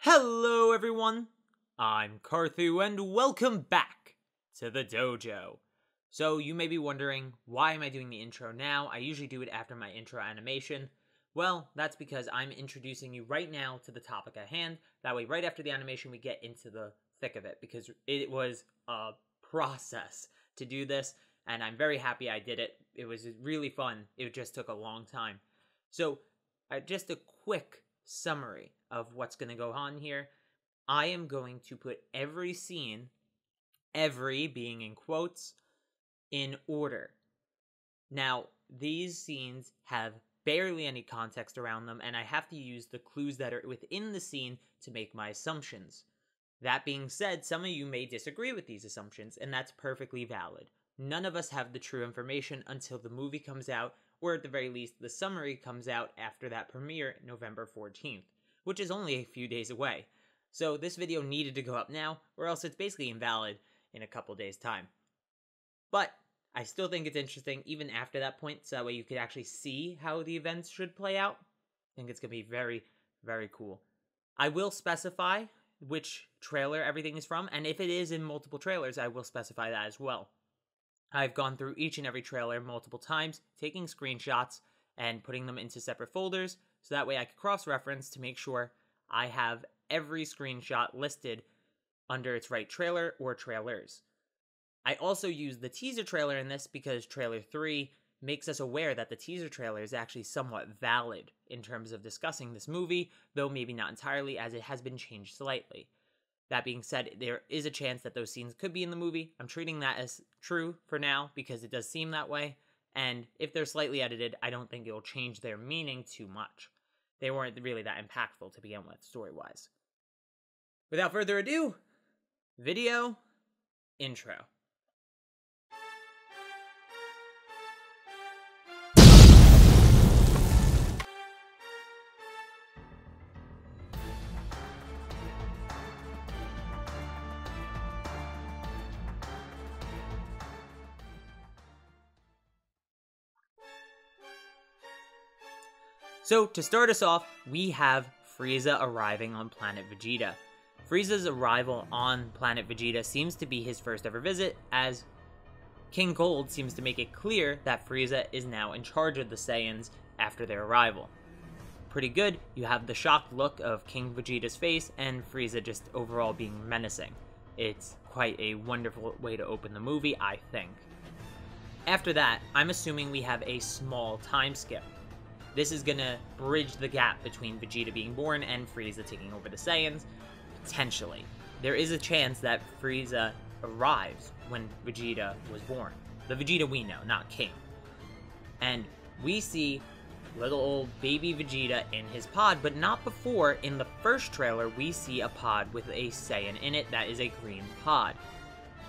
Hello everyone, I'm Carthu and welcome back to the dojo. So you may be wondering, why am I doing the intro now? I usually do it after my intro animation. Well, that's because I'm introducing you right now to the topic at hand. That way, right after the animation, we get into the thick of it, because it was a process to do this, and I'm very happy I did it. It was really fun. It just took a long time. So, just a quick summary of what's going to go on here. I am going to put every scene, every being in quotes, in order. Now, these scenes have barely any context around them, and I have to use the clues that are within the scene to make my assumptions. That being said, some of you may disagree with these assumptions, and that's perfectly valid. None of us have the true information until the movie comes out, or at the very least, the summary comes out after that premiere, November 14th, which is only a few days away. So this video needed to go up now, or else it's basically invalid in a couple days' time. But I still think it's interesting, even after that point, so that way you could actually see how the events should play out. I think it's going to be very, very cool. I will specify which trailer everything is from, and if it is in multiple trailers, I will specify that as well. I've gone through each and every trailer multiple times, taking screenshots and putting them into separate folders, so that way I can cross-reference to make sure I have every screenshot listed under its right trailer or trailers. I also use the teaser trailer in this because trailer 3 makes us aware that the teaser trailer is actually somewhat valid in terms of discussing this movie, though maybe not entirely, as it has been changed slightly. That being said, there is a chance that those scenes could be in the movie. I'm treating that as true for now because it does seem that way, and if they're slightly edited, I don't think it will change their meaning too much. They weren't really that impactful to begin with, story-wise. Without further ado, video intro. So, to start us off, we have Frieza arriving on planet Vegeta. Frieza's arrival on planet Vegeta seems to be his first ever visit, as King Cold seems to make it clear that Frieza is now in charge of the Saiyans after their arrival. Pretty good. You have the shocked look of King Vegeta's face, and Frieza just overall being menacing. It's quite a wonderful way to open the movie, I think. After that, I'm assuming we have a small time skip. This is gonna bridge the gap between Vegeta being born and Frieza taking over the Saiyans, potentially. There is a chance that Frieza arrives when Vegeta was born. The Vegeta we know, not King. And we see little old baby Vegeta in his pod, but not before. In the first trailer, we see a pod with a Saiyan in it that is a green pod.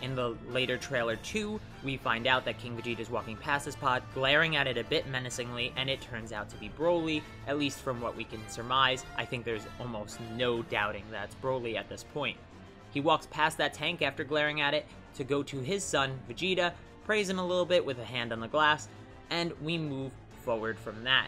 In the later trailer 2, we find out that King Vegeta is walking past this pod, glaring at it a bit menacingly, and it turns out to be Broly, at least from what we can surmise. I think there's almost no doubting that's Broly at this point. He walks past that tank after glaring at it to go to his son, Vegeta, praise him a little bit with a hand on the glass, and we move forward from that.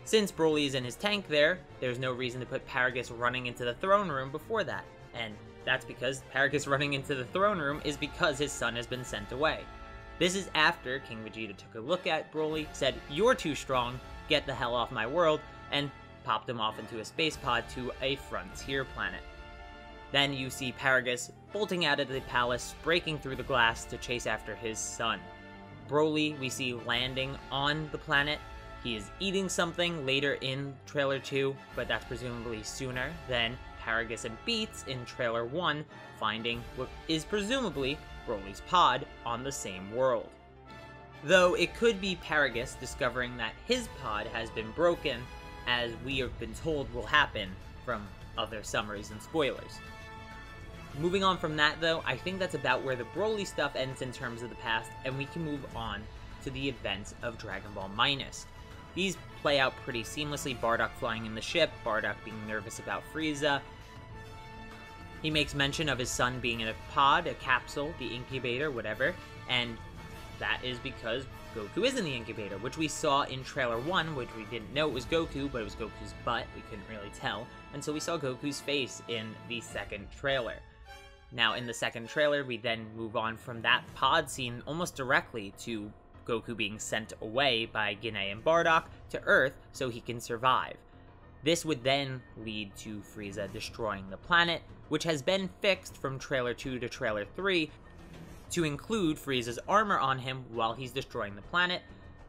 Since Broly is in his tank there's no reason to put Paragus running into the throne room before that, and that's because Paragus running into the throne room is because his son has been sent away. This is after King Vegeta took a look at Broly, said, "You're too strong, get the hell off my world," and popped him off into a space pod to a frontier planet. Then you see Paragus bolting out of the palace, breaking through the glass to chase after his son. Broly we see landing on the planet. He is eating something later in trailer 2, but that's presumably sooner than Paragus and Beats in trailer 1, finding what is presumably Broly's pod on the same world. Though it could be Paragus discovering that his pod has been broken, as we have been told will happen from other summaries and spoilers. Moving on from that though, I think that's about where the Broly stuff ends in terms of the past, and we can move on to the events of Dragon Ball Minus. These play out pretty seamlessly. Bardock flying in the ship, Bardock being nervous about Frieza. He makes mention of his son being in a pod, a capsule, the incubator, whatever, and that is because Goku is in the incubator, which we saw in trailer 1, which we didn't know it was Goku, but it was Goku's butt. We couldn't really tell until we saw Goku's face in the second trailer. Now, in the second trailer, we then move on from that pod scene almost directly to Goku being sent away by Gine and Bardock to Earth so he can survive. This would then lead to Frieza destroying the planet, which has been fixed from trailer 2 to trailer 3 to include Frieza's armor on him while he's destroying the planet.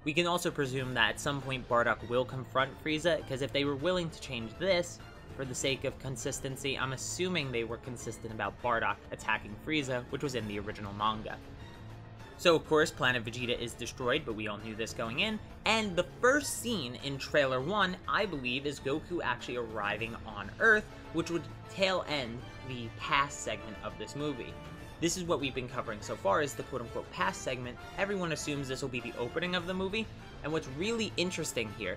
We can also presume that at some point Bardock will confront Frieza, because if they were willing to change this for the sake of consistency, I'm assuming they were consistent about Bardock attacking Frieza, which was in the original manga. So of course, Planet Vegeta is destroyed, but we all knew this going in, and the first scene in trailer 1, I believe, is Goku actually arriving on Earth, which would tail end the past segment of this movie. This is what we've been covering so far, is the quote-unquote past segment. Everyone assumes this will be the opening of the movie, and what's really interesting here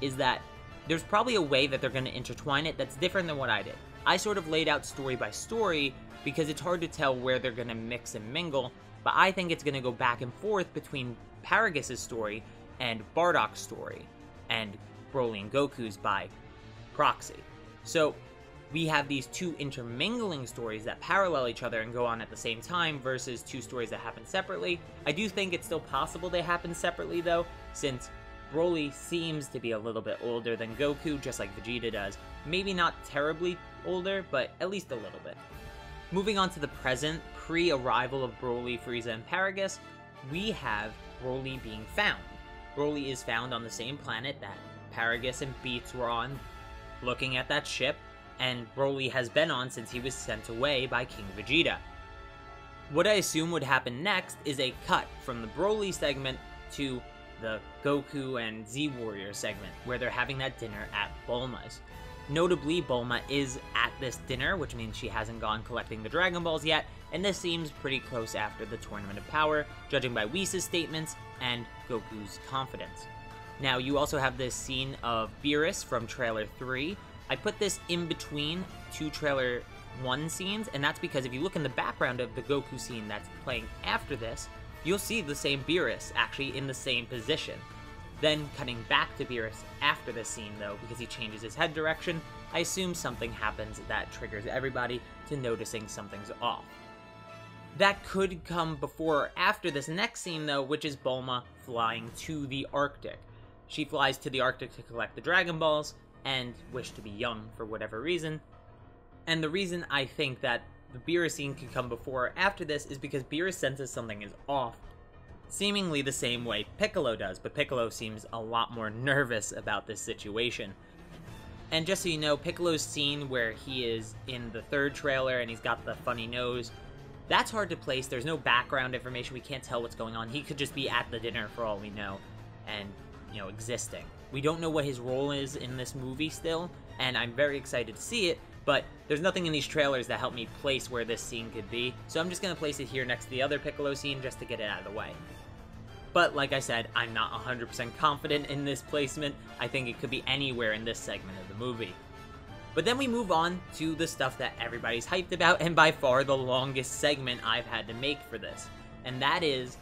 is that there's probably a way that they're going to intertwine it that's different than what I did. I sort of laid out story by story because it's hard to tell where they're going to mix and mingle, but I think it's going to go back and forth between Paragus' story and Bardock's story, and Broly and Goku's by proxy. So we have these two intermingling stories that parallel each other and go on at the same time versus two stories that happen separately. I do think it's still possible they happen separately though, since Broly seems to be a little bit older than Goku, just like Vegeta does. Maybe not terribly older, but at least a little bit. Moving on to the present, pre-arrival of Broly, Frieza, and Paragus, we have Broly being found. Broly is found on the same planet that Paragus and Beats were on, looking at that ship, and Broly has been on since he was sent away by King Vegeta. What I assume would happen next is a cut from the Broly segment to the Goku and Z-Warrior segment, where they're having that dinner at Bulma's. Notably, Bulma is at this dinner, which means she hasn't gone collecting the Dragon Balls yet, and this seems pretty close after the Tournament of Power, judging by Whis' statements and Goku's confidence. Now, you also have this scene of Beerus from Trailer 3. I put this in between two Trailer 1 scenes, and that's because if you look in the background of the Goku scene that's playing after this, you'll see the same Beerus actually in the same position. Then, cutting back to Beerus after this scene, though, because he changes his head direction, I assume something happens that triggers everybody to noticing something's off. That could come before or after this next scene, though, which is Bulma flying to the Arctic. She flies to the Arctic to collect the Dragon Balls, and wish to be young for whatever reason. And the reason I think that the Beerus scene could come before or after this is because Beerus senses something is off, seemingly the same way Piccolo does, but Piccolo seems a lot more nervous about this situation. And just so you know, Piccolo's scene where he is in the third trailer and he's got the funny nose, that's hard to place. There's no background information. We can't tell what's going on. He could just be at the dinner for all we know and, existing. We don't know what his role is in this movie still, and I'm very excited to see it, but there's nothing in these trailers that help me place where this scene could be, so I'm just going to place it here next to the other Piccolo scene just to get it out of the way. But like I said, I'm not 100% confident in this placement. I think it could be anywhere in this segment of the movie. But then we move on to the stuff that everybody's hyped about, and by far the longest segment I've had to make for this, and that is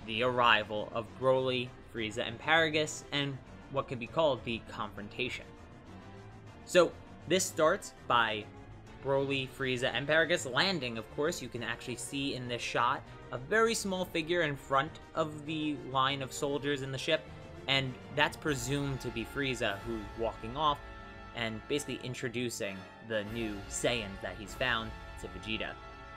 the arrival of Broly, Frieza, and Paragus, and what could be called the confrontation. So this starts by Broly, Frieza, and Paragus landing. Of course, you can actually see in this shot a very small figure in front of the line of soldiers in the ship, and that's presumed to be Frieza, who's walking off and basically introducing the new Saiyans that he's found to Vegeta,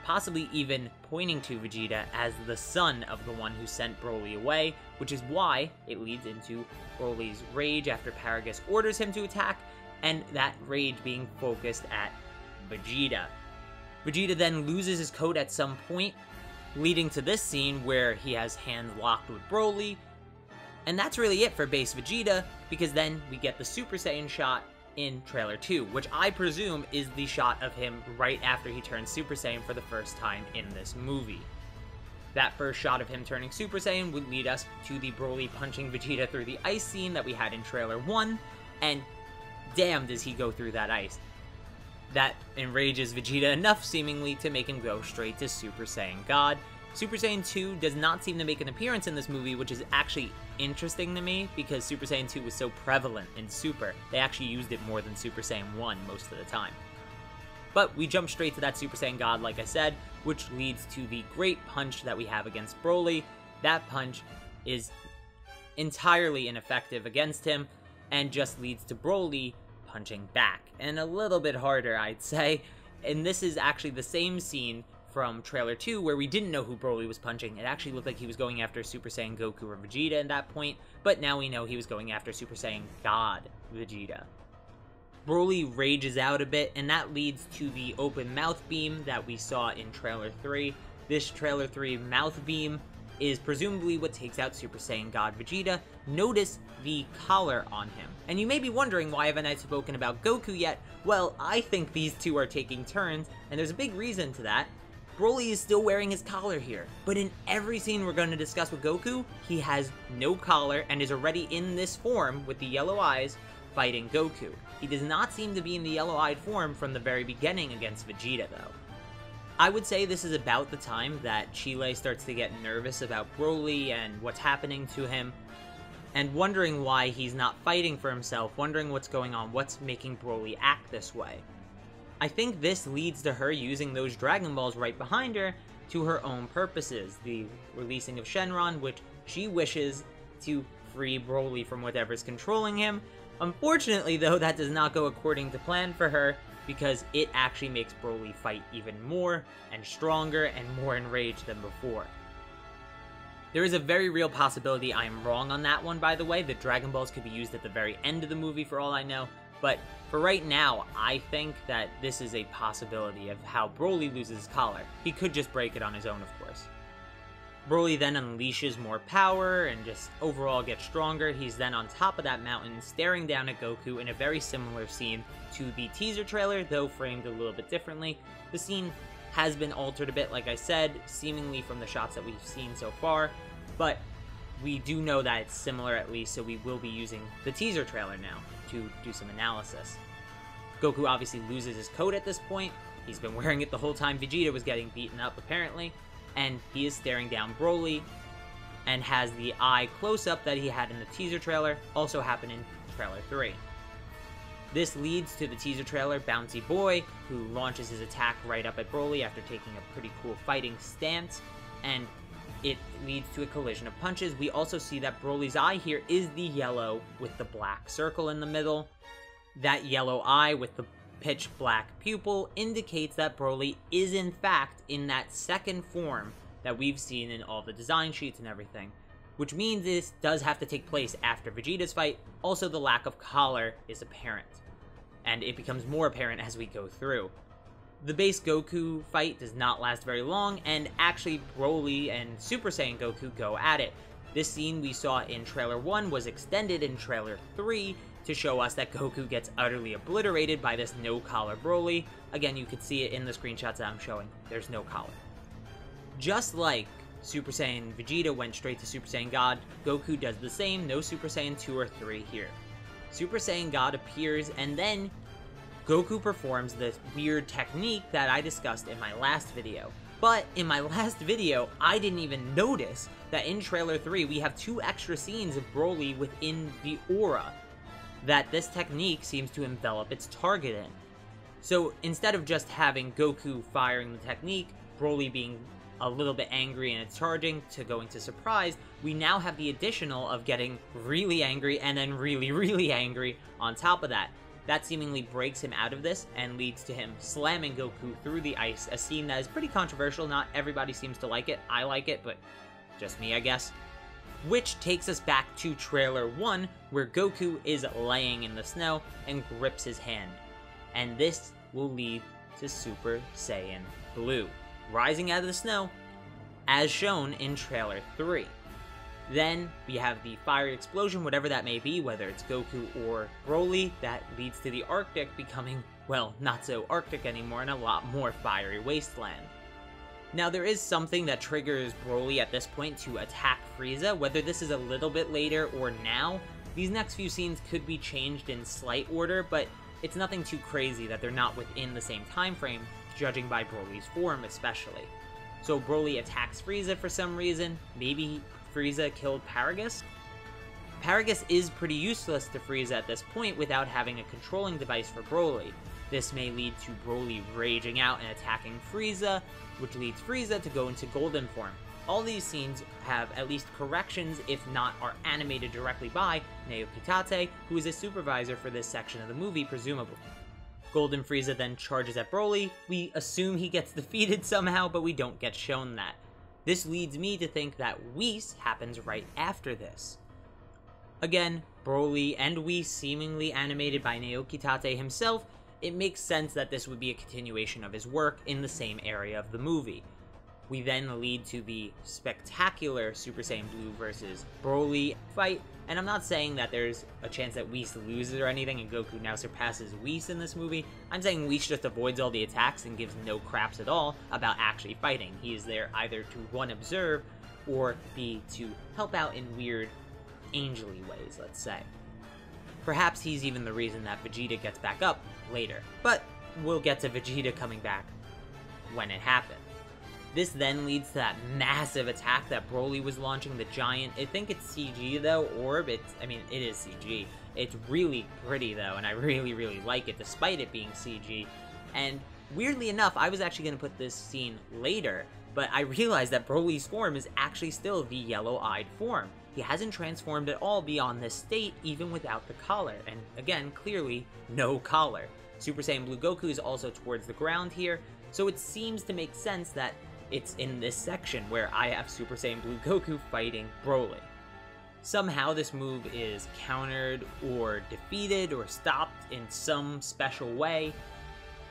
possibly even pointing to Vegeta as the son of the one who sent Broly away, which is why it leads into Broly's rage after Paragus orders him to attack, and that rage being focused at Vegeta. Vegeta then loses his coat at some point, leading to this scene where he has hands locked with Broly, and that's really it for base Vegeta, because then we get the Super Saiyan shot in Trailer 2, which I presume is the shot of him right after he turns Super Saiyan for the first time in this movie. That first shot of him turning Super Saiyan would lead us to the Broly punching Vegeta through the ice scene that we had in Trailer 1, and damn does he go through that ice. That enrages Vegeta enough, seemingly, to make him go straight to Super Saiyan God, Super Saiyan 2 does not seem to make an appearance in this movie, which is actually interesting to me because Super Saiyan 2 was so prevalent in Super. They actually used it more than Super Saiyan 1 most of the time. But we jump straight to that Super Saiyan God, like I said, which leads to the great punch that we have against Broly. That punch is entirely ineffective against him and just leads to Broly punching back. And a little bit harder, I'd say. And this is actually the same scene from Trailer 2 where we didn't know who Broly was punching. It actually looked like he was going after Super Saiyan Goku or Vegeta at that point, but now we know he was going after Super Saiyan God Vegeta. Broly rages out a bit, and that leads to the open mouth beam that we saw in Trailer 3. This Trailer 3 mouth beam is presumably what takes out Super Saiyan God Vegeta. Notice the collar on him. And you may be wondering, why haven't I spoken about Goku yet? Well, I think these two are taking turns, and there's a big reason to that. Broly is still wearing his collar here, but in every scene we're going to discuss with Goku, he has no collar and is already in this form with the yellow eyes fighting Goku. He does not seem to be in the yellow-eyed form from the very beginning against Vegeta, though. I would say this is about the time that Chile starts to get nervous about Broly and what's happening to him, and wondering why he's not fighting for himself, wondering what's going on, what's making Broly act this way. I think this leads to her using those Dragon Balls right behind her to her own purposes, the releasing of Shenron, which she wishes to free Broly from whatever's controlling him. Unfortunately, though, that does not go according to plan for her, because it actually makes Broly fight even more and stronger and more enraged than before. There is a very real possibility I am wrong on that one, by the way. The Dragon Balls could be used at the very end of the movie for all I know, but for right now, I think that this is a possibility of how Broly loses his collar. He could just break it on his own, of course. Broly then unleashes more power and just overall gets stronger. He's then on top of that mountain staring down at Goku in a very similar scene to the teaser trailer, though framed a little bit differently. The scene has been altered a bit, like I said, seemingly from the shots that we've seen so far, but we do know that it's similar at least, so we will be using the teaser trailer now to do some analysis. Goku obviously loses his coat at this point. He's been wearing it the whole time Vegeta was getting beaten up, apparently. And he is staring down Broly, and has the eye close-up that he had in the teaser trailer, also happened in Trailer 3. This leads to the teaser trailer Bouncy Boy, who launches his attack right up at Broly after taking a pretty cool fighting stance, and it leads to a collision of punches. We also see that Broly's eye here is the yellow with the black circle in the middle. That yellow eye with the pitch black pupil indicates that Broly is in fact in that second form that we've seen in all the design sheets and everything, which means this does have to take place after Vegeta's fight. Also, the lack of collar is apparent, and it becomes more apparent as we go through. The base Goku fight does not last very long, and actually Broly and Super Saiyan Goku go at it. This scene we saw in Trailer 1 was extended in Trailer 3, to show us that Goku gets utterly obliterated by this no-collar Broly. Again, you can see it in the screenshots that I'm showing. There's no collar. Just like Super Saiyan Vegeta went straight to Super Saiyan God, Goku does the same, no Super Saiyan 2 or 3 here. Super Saiyan God appears, and then Goku performs this weird technique that I discussed in my last video. But in my last video, I didn't even notice that in Trailer 3 we have 2 extra scenes of Broly within the aura that this technique seems to envelop its target in. So instead of just having Goku firing the technique, Broly being a little bit angry and it's charging to going to surprise, we now have the additional of getting really angry and then really, really angry on top of that. That seemingly breaks him out of this and leads to him slamming Goku through the ice, a scene that is pretty controversial. Not everybody seems to like it. I like it, but just me, I guess. Which takes us back to Trailer 1, where Goku is laying in the snow and grips his hand. And this will lead to Super Saiyan Blue, rising out of the snow, as shown in Trailer 3. Then we have the fiery explosion, whatever that may be, whether it's Goku or Broly, that leads to the Arctic becoming, well, not so Arctic anymore and a lot more fiery wasteland. Now, there is something that triggers Broly at this point to attack Frieza. Whether this is a little bit later or now, these next few scenes could be changed in slight order, but it's nothing too crazy that they're not within the same time frame, judging by Broly's form especially. So Broly attacks Frieza for some reason. Maybe Frieza killed Paragus? Paragus is pretty useless to Frieza at this point without having a controlling device for Broly. This may lead to Broly raging out and attacking Frieza, which leads Frieza to go into golden form. All these scenes have at least corrections, if not are animated directly by Naokitate, who is a supervisor for this section of the movie, presumably. Golden Frieza then charges at Broly. We assume he gets defeated somehow, but we don't get shown that. This leads me to think that Whis happens right after this. Again, Broly and Whis seemingly animated by Naokitate himself. It makes sense that this would be a continuation of his work in the same area of the movie. We then lead to the spectacular Super Saiyan Blue versus Broly fight, and I'm not saying that there's a chance that Whis loses or anything and Goku now surpasses Whis in this movie. I'm saying Whis just avoids all the attacks and gives no craps at all about actually fighting. He is there either to 1, observe, or B, to help out in weird, angel-y ways, let's say. Perhaps he's even the reason that Vegeta gets back up later, but we'll get to Vegeta coming back when it happens. This then leads to that massive attack that Broly was launching, the giant, I think it's CG though, orb, it is CG. It's really pretty though, and I really, really like it, despite it being CG. And weirdly enough, I was actually going to put this scene later, but I realized that Broly's form is actually still the yellow-eyed form. He hasn't transformed at all beyond this state, even without the collar, and again, clearly, no collar. Super Saiyan Blue Goku is also towards the ground here, so it seems to make sense that it's in this section where I have Super Saiyan Blue Goku fighting Broly. Somehow this move is countered or defeated or stopped in some special way.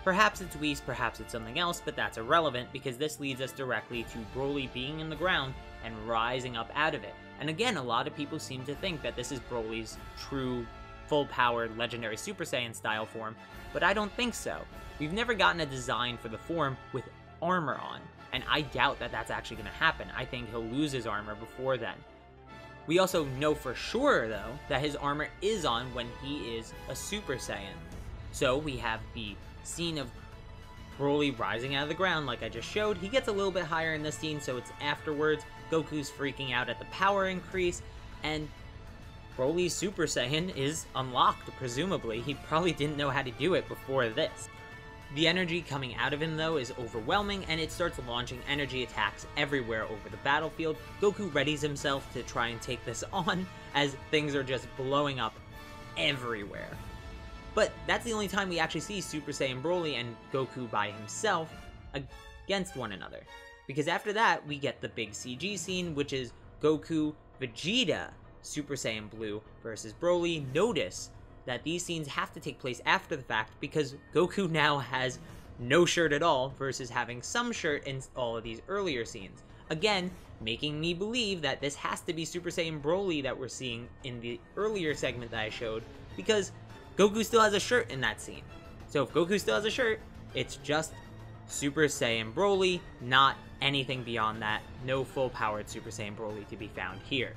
Perhaps it's Whis, perhaps it's something else, but that's irrelevant because this leads us directly to Broly being in the ground and rising up out of it. And again, a lot of people seem to think that this is Broly's true, full-powered, legendary Super Saiyan style form, but I don't think so. We've never gotten a design for the form with armor on, and I doubt that that's actually going to happen. I think he'll lose his armor before then. We also know for sure, though, that his armor is on when he is a Super Saiyan. So we have the scene of Broly rising out of the ground like I just showed. He gets a little bit higher in this scene, so it's afterwards. Goku's freaking out at the power increase, and Broly's Super Saiyan is unlocked, presumably. He probably didn't know how to do it before this. The energy coming out of him, though, is overwhelming, and it starts launching energy attacks everywhere over the battlefield. Goku readies himself to try and take this on, as things are just blowing up everywhere. But that's the only time we actually see Super Saiyan Broly and Goku by himself against one another. Because after that, we get the big CG scene, which is Goku, Vegeta, Super Saiyan Blue versus Broly. Notice that these scenes have to take place after the fact because Goku now has no shirt at all versus having some shirt in all of these earlier scenes. Again, making me believe that this has to be Super Saiyan Broly that we're seeing in the earlier segment that I showed, because Goku still has a shirt in that scene. So if Goku still has a shirt, it's just Super Saiyan Broly, not anything beyond that. No full-powered Super Saiyan Broly to be found here.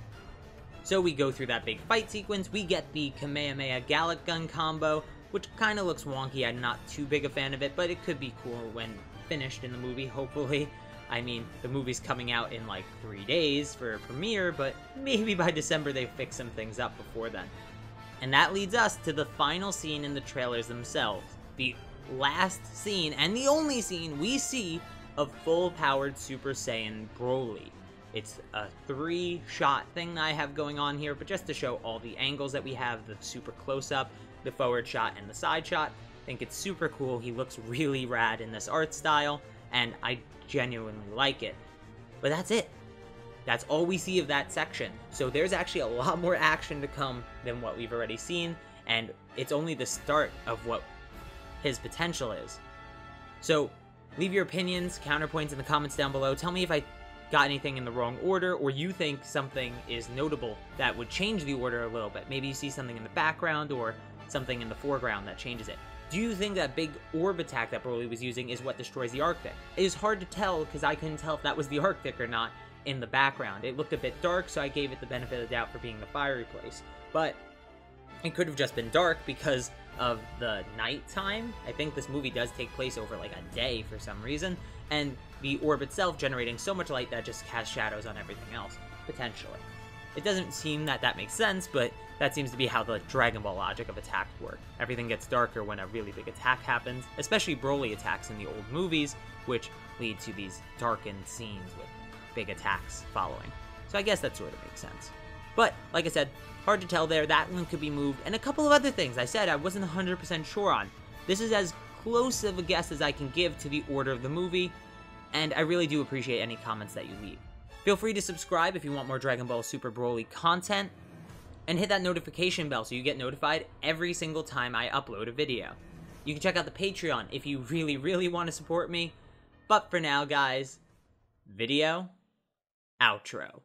So we go through that big fight sequence, we get the Kamehameha Gallic Gun combo, which kind of looks wonky. I'm not too big a fan of it, but it could be cool when finished in the movie, hopefully. I mean, the movie's coming out in like 3 days for a premiere, but maybe by December they fix some things up before then. And that leads us to the final scene in the trailers themselves. The last scene, and the only scene we see of full-powered Super Saiyan Broly. It's a 3-shot thing that I have going on here, but just to show all the angles that we have, the super close-up, the forward shot, and the side shot. I think it's super cool. He looks really rad in this art style, and I genuinely like it. But that's it. That's all we see of that section. So there's actually a lot more action to come than what we've already seen, and it's only the start of what his potential is. So leave your opinions, counterpoints in the comments down below. Tell me if I got anything in the wrong order, or you think something is notable that would change the order a little bit. Maybe you see something in the background or something in the foreground that changes it. Do you think that big orb attack that Broly was using is what destroys the Arctic? It is hard to tell because I couldn't tell if that was the Arctic or not in the background. It looked a bit dark, so I gave it the benefit of the doubt for being the fiery place. But It could have just been dark because of the nighttime. I think this movie does take place over like a day for some reason, and the orb itself generating so much light that just casts shadows on everything else, potentially. It doesn't seem that that makes sense, but that seems to be how the Dragon Ball logic of attacks work. Everything gets darker when a really big attack happens, especially Broly attacks in the old movies, which lead to these darkened scenes with big attacks following. So I guess that sort of makes sense. But, like I said, hard to tell there. That one could be moved, and a couple of other things I said I wasn't 100% sure on. This is as close of a guess as I can give to the order of the movie, and I really do appreciate any comments that you leave. Feel free to subscribe if you want more Dragon Ball Super Broly content, and hit that notification bell so you get notified every single time I upload a video. You can check out the Patreon if you really, really want to support me. But for now, guys, video outro.